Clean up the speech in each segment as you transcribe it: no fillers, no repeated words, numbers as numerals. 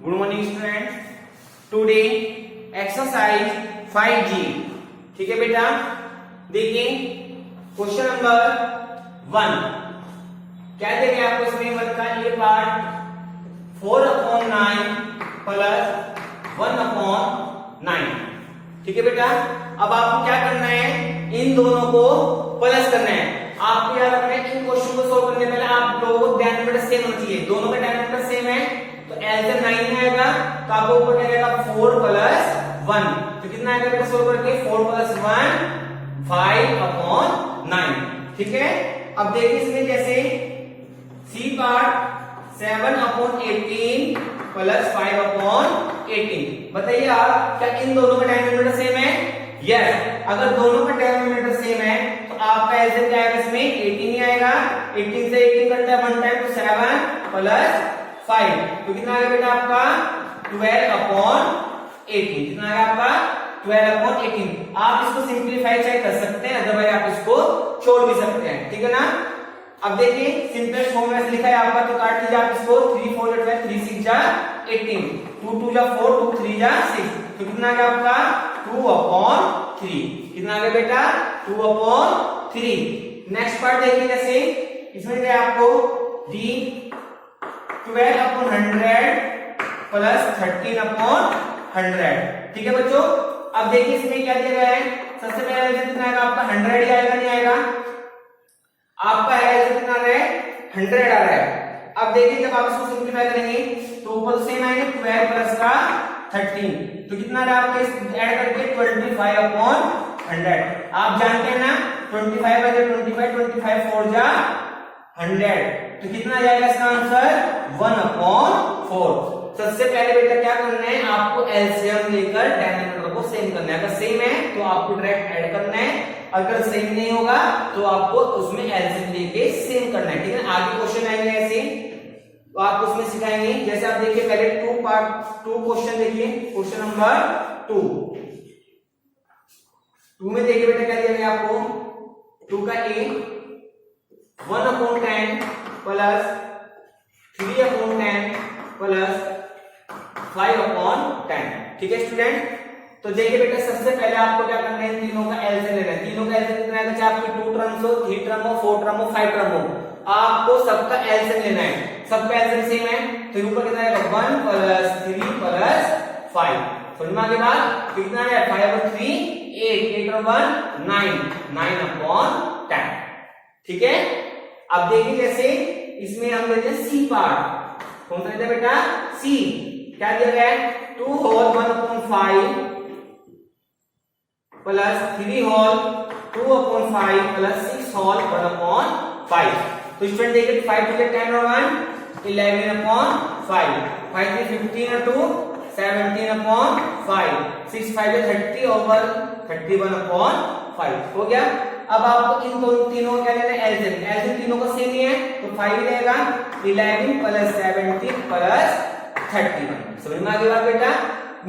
Good morning student. Today exercise 5G। ठीक है बेटा, देखिए क्वेश्चन नंबर 1 क्या देंगे आपको इसमें वर्क का ये पार्ट 4/9 प्लस 1/9। ठीक है बेटा, अब आपको क्या करना है, इन दोनों को प्लस करना है। आपको याद रखना है इन क्वेश्चन को सोल्व करने पहले आप लोगों को डिनोमिनेटर सेम होना चाहिए। दोनों का डिनोमिनेटर सेम है तो एलसीएम 9 आएगा, तो आपको ऊपर क्या आएगा 4 + 1। तो कितना आएगा बेटा सोल्व करके 4 + 1 5/9। ठीक है, अब देखिए इसमें जैसे सी पार्ट 7/18 + 5/18। बताइए आप क्या इन दोनों का डिनोमिनेटर सेम है? यस, अगर दोनों का डिनोमिनेटर सेम है तो आपका एलसीएम क्या आएगा इसमें 18 ही आएगा। 18 से 18 कटता है 1 टाइम, तो 7 + 5 तो कितना आएगा बेटा आपका 12/18। कितना आएगा आपका 12/18। आप इसको सिंप्लीफाई चाहे कर सकते हैं, अदरवाइज आप इसको छोड़ भी सकते हैं। ठीक है ना। अब देखिए सिंपलेस्ट फॉर्म में लिखा है आपका, तो काट लीजिए आप इसको। 3 4 12 3 6 जा 18, 2 2 जा 4, 2 3 जा 6, तो कितना आ गया आपका 2/3। कितना आ गया बेटा 2/3। नेक्स्ट पार्ट देखिए, जैसे इसमें क्या आपको डी 12/100 प्लस 13/100। ठीक है बच्चों, अब देखिए इसमें क्या दिया गया है। सबसे पहले कितना आएगा आपका 100 ही आएगा, नहीं आएगा आपका है कितना है 100 आ रहा है। अब देखिए जब आप इसको सिंप्लीफाई करेंगे तो ऊपर सेम आएंगे 12 प्लस का 13, तो कितना रहा आपका ऐड करके 25/100। आप जानते हैं ना 25 बजे 25 4 जा 100, तो कितना आ जाएगा इसका आंसर 1/4। सबसे पहले बेटा क्या करना है, आपको एलसीएम लेकर डिनोमिनेटर को सेम करना है। अगर सेम है तो आपको डायरेक्ट ऐड करना है, अगर सेम नहीं होगा तो आपको उसमें एलसीएम लेके सेम करना है। ठीक है, आगे क्वेश्चन आएंगे ऐसे तो आप उसमें सिखाएंगे। जैसे आप देखिए पहले 2 क्वेश्चन देखिए, क्वेश्चन नंबर 2 में देखिए बेटा क्या दिया गया आपको 2 का ए 1/10 प्लस 3/10 प्लस 5/10। ठीक है स्टूडेंट, तो देखिए बेटा सबसे पहले आपको क्या करना है, तीनों का एलसीएम लेना है। तीनों का एलसीएम कितना आएगा, चाहे आपकी 2 टर्म्स हो, 3 टर्म हो, 4 टर्म हो, 5 टर्म हो, आपको सबका एलसीएम लेना है। सबका एलसीएम सेम है तो ऊपर कितना आएगा 1 + 3 + 5। समझ में आ गया बात, कितना है 5/3 8 8/1 9 9/10। ठीक है, अब देखिए जैसे इसमें हम लेते हैं सी पार्ट। कौन सा लेते हैं बेटा सी, क्या दिया गया है 2 whole 1/5 plus 3 whole 2/5 plus 6 whole 1/5। तो स्टूडेंट देखिए 5 to 10 और 1 11/5, 5 3 15 और 2 17/5, 6 5 30 over 31/5 हो गया। अब आपको इन दोनों तीनों का क्या लेना है एलसीएम। एलसीएम तीनों का सेम ही है तो 5 ही रहेगा। 11 + 17 + 31। समझ में आ गई बात बेटा।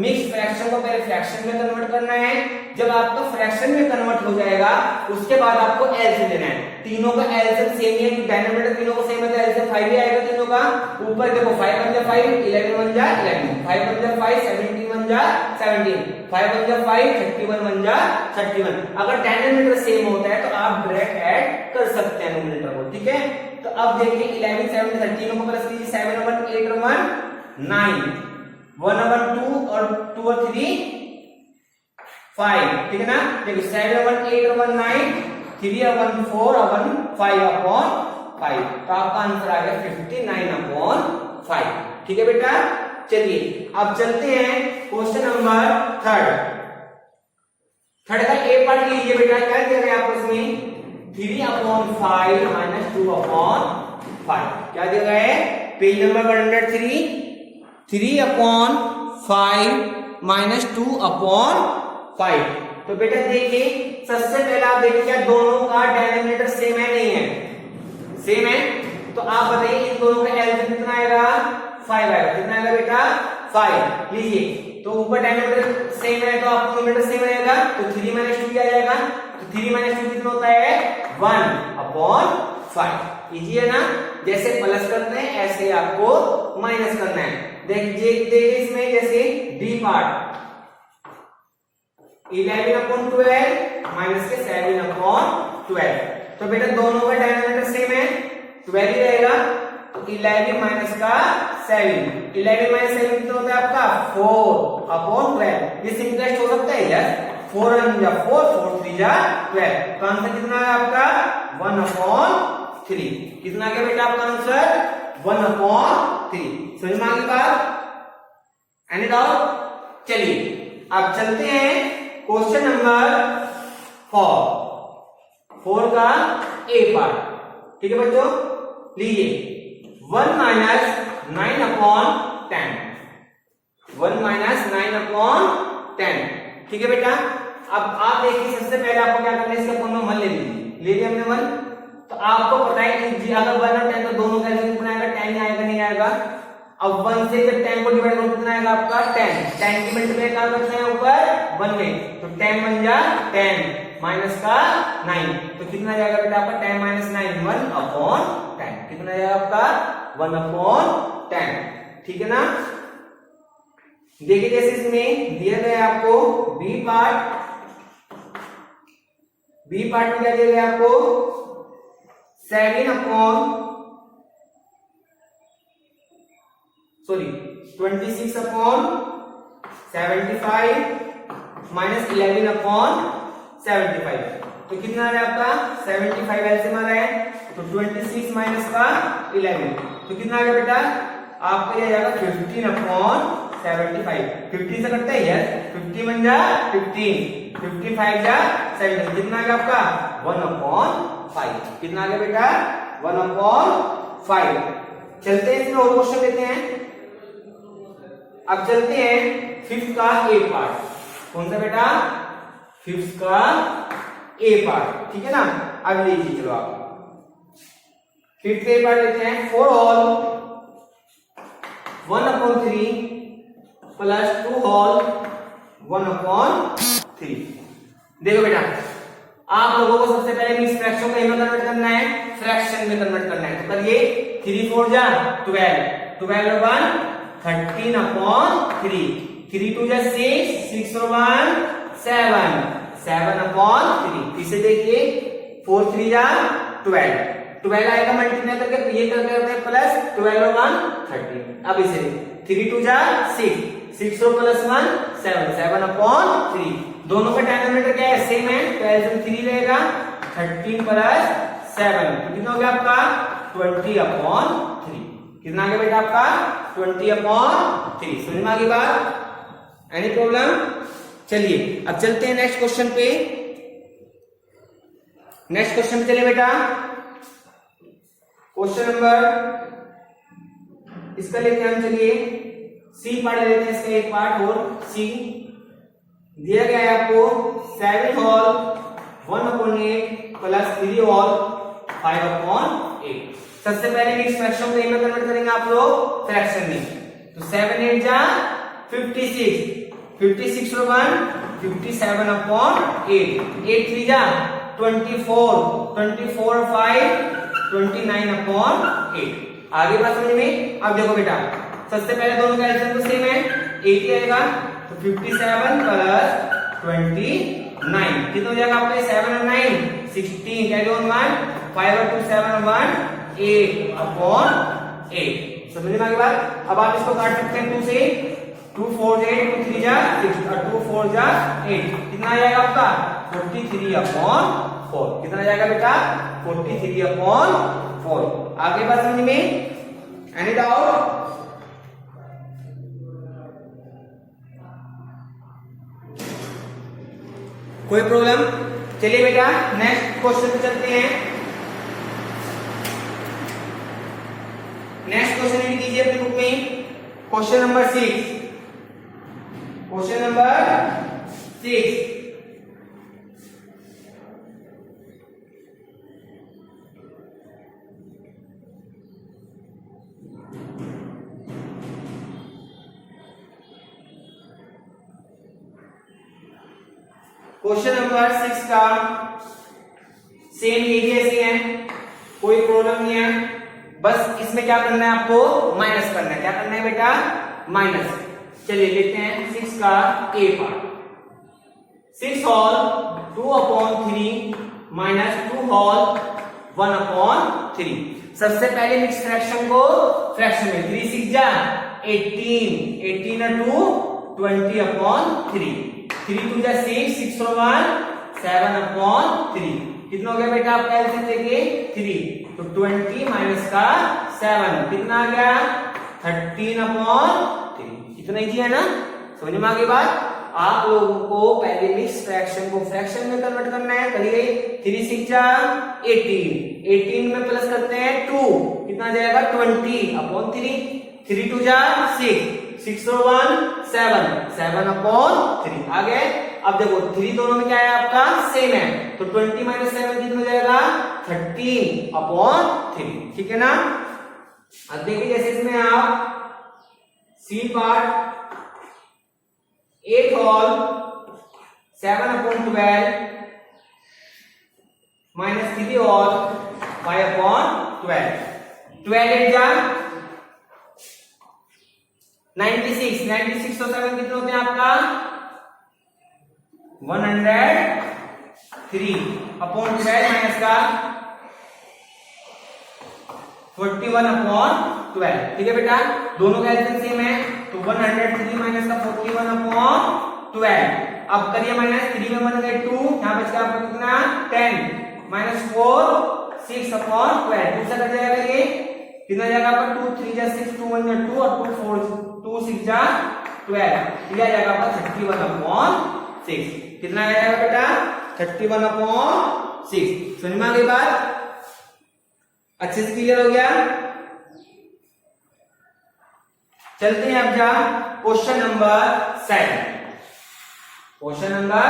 मिक्स फ्रैक्शन को पहले फ्रैक्शन में कन्वर्ट करना है, जब आपका फ्रैक्शन में कन्वर्ट हो जाएगा उसके बाद आपको एलसीएम लेना है। तीनों का एलसीएम सेम ही है, डिनोमिनेटर तीनों का सेम है तो एलसीएम 5 ही आएगा तीनों का। ऊपर देखो 5 × 5 11 × 1 जा 11, 5 × 5 17 × 1 जा 17, 5 × 5 31 × 1 जा 31। अगर डिनोमिनेटर सेम होता है तो आप डायरेक्ट ऐड कर सकते हैं डिनोमिनेटर को। ठीक है, तो अब देखिए 11 7 13 को प्लस कीजिए 7 1 8 1 9 1/2 और 2 और 3 5। ठीक है ना, देखो 7 1 8 1 9 3 1 4 1 5/5, तो आपका आंसर आ गया 59/5। ठीक है बेटा, चलिए अब चलते हैं क्वेश्चन नंबर 3 का ए पार्ट लीजिए बेटा। क्या दिया गया आपको इसमें 3/5 - 2/5। क्या दिया गया है, पेज नंबर 103 3/5 - 2/5। तो बेटा देखिए सबसे पहले आप देखिए क्या दोनों का डिनोमिनेटर सेम है नहीं है, सेम है, तो आप बताइए इन दोनों का एलसीएम कितना आएगा 5 आएगा। कितना आएगा बेटा 5 लीजिए। तो ऊपर डिनोमिनेटर सेम है तो आपका न्यूमरेटर सेम रहेगा, तो 3 - 2 आ जाएगा। तो 3 - 2 कितना होता है 1/5। इजी है ना, जैसे प्लस करते हैं ऐसे आपको माइनस करना है। देखिए इसमें जैसे डी पार्ट 11/12 माइनस के 7/12, तो बेटा दोनों का डिनोमिनेटर सेम है, 12 ही रहेगा। तो 11 माइनस का 7, 11 माइनस 7 कितना होता है आपका 4/12। ये सिंपलेस्ट हो सकता है यार, 4 1 जा 4, 4 3 जा 12। तो आंसर कितना है आपका 1/3। कितना आ गया बेटा आपका आंसर 1/3। समझ में आ गई बात? Any doubt? चलिए अब चलते हैं क्वेश्चन नंबर 4 का ए पार्ट। ठीक है बच्चों, लीजिए 1 माइनस 9/10, 1 माइनस 9/10। ठीक है बेटा, अब आप देखिए सबसे पहले आपको क्या करना है, इसका पूर्ण मान ले लीजिए। ले लिया हमने 1, तो आपको पता है कि अगर 1 और 10 तो दोनों का एलसीएम कितना आएगा, 10 आएगा नहीं आएगा। अब 1 से जब 10 को डिवाइड करो कितना आएगा आपका 10, 10 की मल्टीप्लाई क्या करते हैं ऊपर 1 में, तो 10 बन जा 10 माइनस का 9, तो कितना जाएगा बेटा आपका 10 माइनस 9 1/10। कितना जाएगा आपका 1/10। ठीक है ना? देखिए जैसे इसमें दिया गया है आपको बी पार्ट में क्या दिया गया आपको 26/75 माइनस 11/75, तो कितना आ रहा है आपका 75 एलसीएम आ रहा है, तो 26 माइनस का 11, तो कितना आ गया बेटा आपका ये जाएगा 15/75। 50 से कटता है यार, 50 बन जा 15, 55 जा 70, कितना आ गया आपका 1/5। कितना आ गया बेटा 1/5। चलते हैं इसमें और क्वेश्चन लेते हैं। अब चलते हैं 5th का ए पार्ट। कौन सा बेटा 5th का ए पार्ट, ठीक है ना? अब लीजिए चलो आप 5th ए पार्ट लेते हैं। 4 होल 1/3 प्लस 2 होल 1/3। देखो बेटा आप लोगों को सबसे पहले मिक्स फ्रैक्शन को में कन्वर्ट करना है, फ्रैक्शन में कन्वर्ट करना है। तो करिए 3 4 जा 12, 12 और 1 13/3, 3 2 जा 6, 6 और 1 7, 7/3। इसे देखिए 4 3 जा 12, 12 आएगा मल्टीप्लाई करके, ये करके होते हैं प्लस 12 और 1 13। अब इसे 3 2 जा 6, 6 और प्लस 1 7, 7/3। दोनों का डिनोमिनेटर क्या है सेम है, तो एलसीएम 3 रहेगा, 13 प्लस 7 कितना हो गया आपका 20/3। कितना आ गया बेटा आपका 20/3। समझ में आ गई बात? Any problem? चलिए अब चलते हैं नेक्स्ट क्वेश्चन पे। नेक्स्ट क्वेश्चन पे चलिए बेटा, क्वेश्चन नंबर इसका लेते हैं हम, चलिए सी पार्ट लेते हैं इसका एक पार्ट। और सी दिया गया है आपको 7 होल 1/8 प्लस 3 होल 5/8। सबसे पहले मिक्स फ्रैक्शन को में कन्वर्ट करेंगे आप लोग फ्रैक्शन में, तो 7 8 जा 56, 56 और 1 57/8, 8 3 जा 24, 24 और 5 29/8। आगे बात समझ में? अब देखो बेटा सबसे पहले दोनों का एलसीएम तो सेम है, 8 आएगा, तो 57 प्लस 29 कितना हो जाएगा आपका 7 और 9 16, कैरी ऑन 1 5 और 2 7 और 1 8/8। समझ में आ गई बात? अब आप इसको काट सकते हैं 2 से, 2 4 8, 2 3 जा 6 और 2 4 जा 8, कितना आ जाएगा आपका 43/4। कितना आ जाएगा बेटा 43/4। आगे बात समझ में? Any doubt? कोई प्रॉब्लम? चलिए बेटा नेक्स्ट क्वेश्चन पे चलते हैं। नेक्स्ट क्वेश्चन लिख लीजिए अपनी बुक में, question number 6। Question number 6 question number 6 का सेम यही ऐसे है, कोई प्रॉब्लम नहीं है। बस इसमें क्या करना है आपको माइनस करना है। क्या करना है बेटा माइनस। चलिए लिखते हैं 6 का A part. 6 whole 2/3 minus 2 whole 1/3। सबसे पहले मिक्स फ्रैक्शन को फ्रैक्शन में 3 6 जा 18 18 और 2 20/3। 3 2 जा 6 6 और 1 7/3। कितना हो गया बेटा आपका एलसीएम देखिए 3, तो 20 माइनस का 7 कितना आ गया 13/3। कितना इजी है ना, समझ में आ गई बात। आप लोगों को पहले मिक्स फ्रैक्शन को फ्रैक्शन में कन्वर्ट करना है। करिए 3 6 जा 18 18 में प्लस करते हैं 2 कितना आ जाएगा 20/3। 3 2 जा 6 6 और 1 7 7/3 आ गए। अब देखो 3 दोनों में क्या है आपका सेम है, तो 20 माइनस 7 कितना हो जाएगा 13/3। ठीक है ना। अब देखिए जैसे इसमें आप C part 8 whole 7/12 minus 3 whole 5/12। 12 8 जा 96 96 और 7 कितने होते हैं आपका 103/12 माइनस का 41/12। ठीक है बेटा, दोनों का एलसीएम सेम है, तो 103 माइनस का 41/12। अब करिए माइनस 3 में 1 गए 2, यहां बच गया आपको कितना 10 माइनस 4 6/12। दूसरा कर जाएगा ये कितना जाएगा आपका 2 3 जा 6 2 1 जा 2 और 2 4 2 6 जा 12। ये आ जाएगा आपका 31/6। कितना आ जाएगा बेटा 31/6। समझ में आ गई बात, अच्छे से क्लियर हो गया। चलते हैं अब जा क्वेश्चन नंबर 7। क्वेश्चन नंबर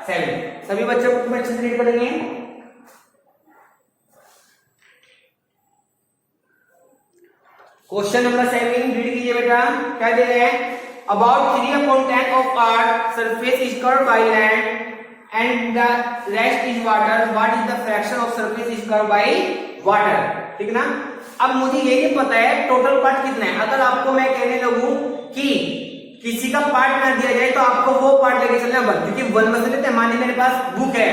7 सभी बच्चे बुक में अच्छे से रीड करेंगे। क्वेश्चन नंबर 7 रीड कीजिए बेटा। क्या दे रहे हैं, about 3/10 of earth surface is covered by land and the rest is water, what is the fraction of surface is covered by water. ठीक ना। अब मुझे ये नहीं पता है टोटल पार्ट कितना है। अगर आपको मैं कहने लगूं कि किसी का पार्ट ना दिया जाए तो आपको वो पार्ट लेके चलना है 1, क्योंकि 1 बस लेते हैं। मान लीजिए मेरे पास बुक है,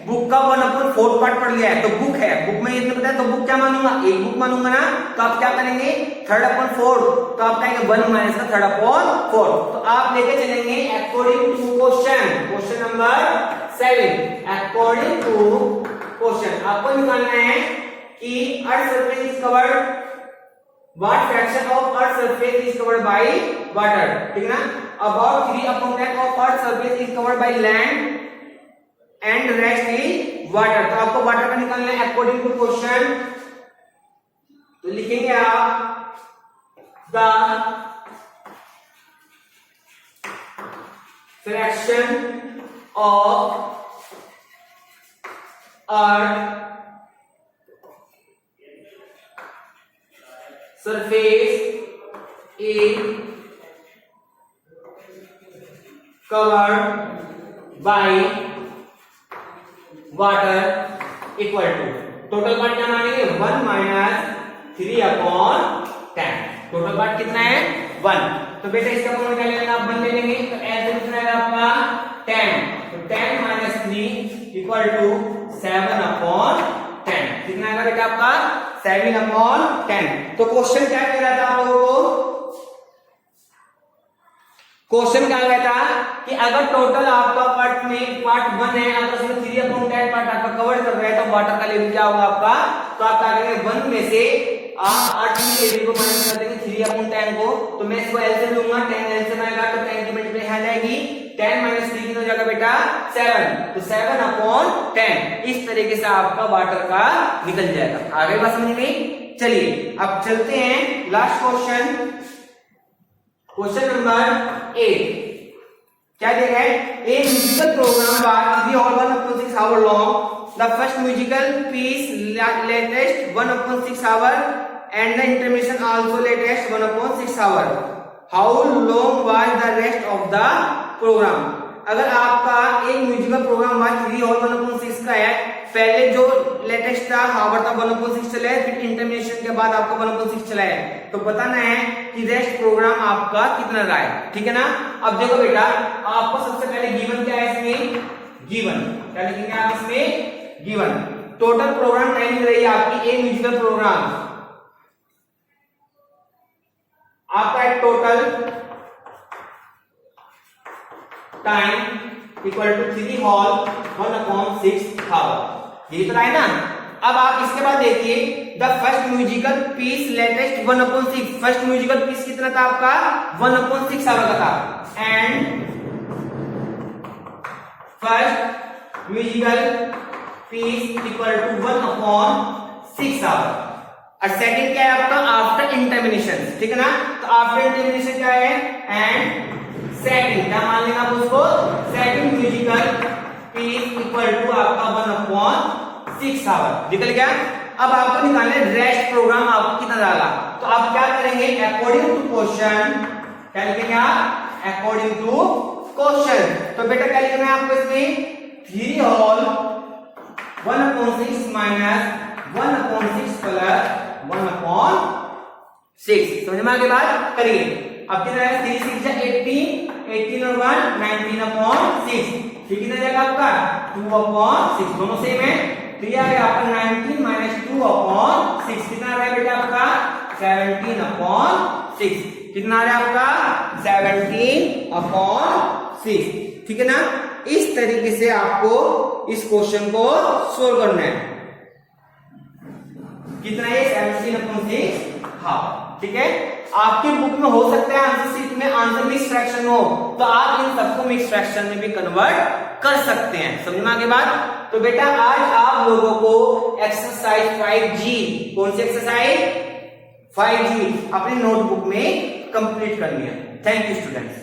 बुक का 1/4 पार्ट पढ़ लिया है, तो बुक है, बुक में इतने पता है, तो बुक क्या मानूंगा एक बुक मानूंगा ना। तो आप क्या करेंगे 3/4, तो आप कहेंगे 1 माइनस का 3/4। तो आप लेके चलेंगे according to question, question number 7 according to question आपको निकालना है कि earth surface is covered, what fraction of earth surface is covered by water. ठीक ना। About 3/10 of earth surface is covered by land and rest is water. तो आपको water का निकालना है अकॉर्डिंग टू क्वेश्चन। तो लिखेंगे आप the fraction of earth surface is covered by water equal to total part क्या मानेंगे 1 माइनस 3/10। टोटल पार्ट कितना है 1। तो बेटा इसका फॉर्मूला क्या लेंगे आप 1 ले लेंगे, तो ऐसे कितना है आपका 10, तो 10 माइनस 3 इक्वल टू 7/10। कितना आएगा बेटा आपका 7/10। तो क्वेश्चन क्या कह रहा था आप लोगों को, क्वेश्चन क्या कह रहा था कि अगर टोटल आपका पार्ट में पार्ट 1 है, अगर उसमें 3/10 पार्ट आपका कवर कर रहा है, तो वाटर का लेवल क्या होगा आपका, तो आप क्या करेंगे 1 में से आप 8 लेवल को माइनस कर देंगे 3/10 को। तो मैं इसको एलसीएम लूंगा, 10 एलसीएम आएगा तो 10 की मल्टीप्लाई आ जाएगी, 10 माइनस 3 कितना हो जाएगा बेटा 7, तो 7/10। इस तरीके से आपका वाटर का निकल जाएगा। आगे बात समझ में। चलिए अब चलते हैं लास्ट क्वेश्चन, क्वेश्चन नंबर 8। क्या दे रहा है, a musical programme by 1/6 hour long, the first musical piece latest 1/6 hour and the intermission also lasted 1/6 hour, how long was the rest of the programme. अगर आपका एक म्यूजिकल प्रोग्राम 3/1/6 का है पहले जो लेटेस्ट था हार्वर्ड था 1/6 चला है, फिर इंटरमीडिएशन के बाद आपका 1/6 चला है, तो बताना है कि रेस्ट प्रोग्राम आपका कितना रहा है, ठीक है ना। अब देखो बेटा, आपको सबसे पहले गिवन क्या है इसमें, गिवन क्या लिखेंगे आप इसमें, गिवन टोटल प्रोग्राम टाइमिंग रही है आपकी ए म्यूजिकल प्रोग्राम, आपका है total time equal to 3 whole 1/6 hour, ये तो रहा है ना। अब आप इसके बाद देखिए the first musical piece latest 1/6, first musical piece कितना था आपका 1/6 आवर का था, and first musical piece equal to 1/6 hour. और सेकंड क्या है आपका आफ्टर इंटरमिनेशन, ठीक है ना। तो आफ्टर इंटरमिनेशन क्या है, एंड सेकंड क्या मान लेना आप उसको, second musical piece equal to आपका 1/6 आवर, निकल गया। अब आपको निकालना है रेस्ट प्रोग्राम आपको कितना डाला, तो आप क्या करेंगे अकॉर्डिंग टू क्वेश्चन, क्या लिखेंगे आप अकॉर्डिंग टू क्वेश्चन। तो बेटा क्या लिखना है आपको इसमें 3 होल 1/6 माइनस 1/6 प्लस 1/6, समझ में आगे बात करिए। अब कितना है 3 6 18 18 और 1 19/6, ठीक कितना जाएगा आपका 2/6, दोनों सेम है, तो ये आ गया आपका 19 माइनस 2/6, कितना आ रहा है बेटा आपका 17/6, कितना आ रहा है आपका 17/6, ठीक है ना। इस तरीके से आपको इस क्वेश्चन को सोल्व करना है, कितना है 17/6 हाफ, ठीक है। आपकी बुक में हो सकता है आंसर शीट में आंसर मिक्स फ्रैक्शन हो, तो आप इन सबको मिक्स फ्रैक्शन में भी कन्वर्ट कर सकते हैं, समझ में आगे बात। तो बेटा आज आप लोगों को एक्सरसाइज 5G, कौन सी एक्सरसाइज 5G अपने नोटबुक में कंप्लीट करनी है। Thank you students.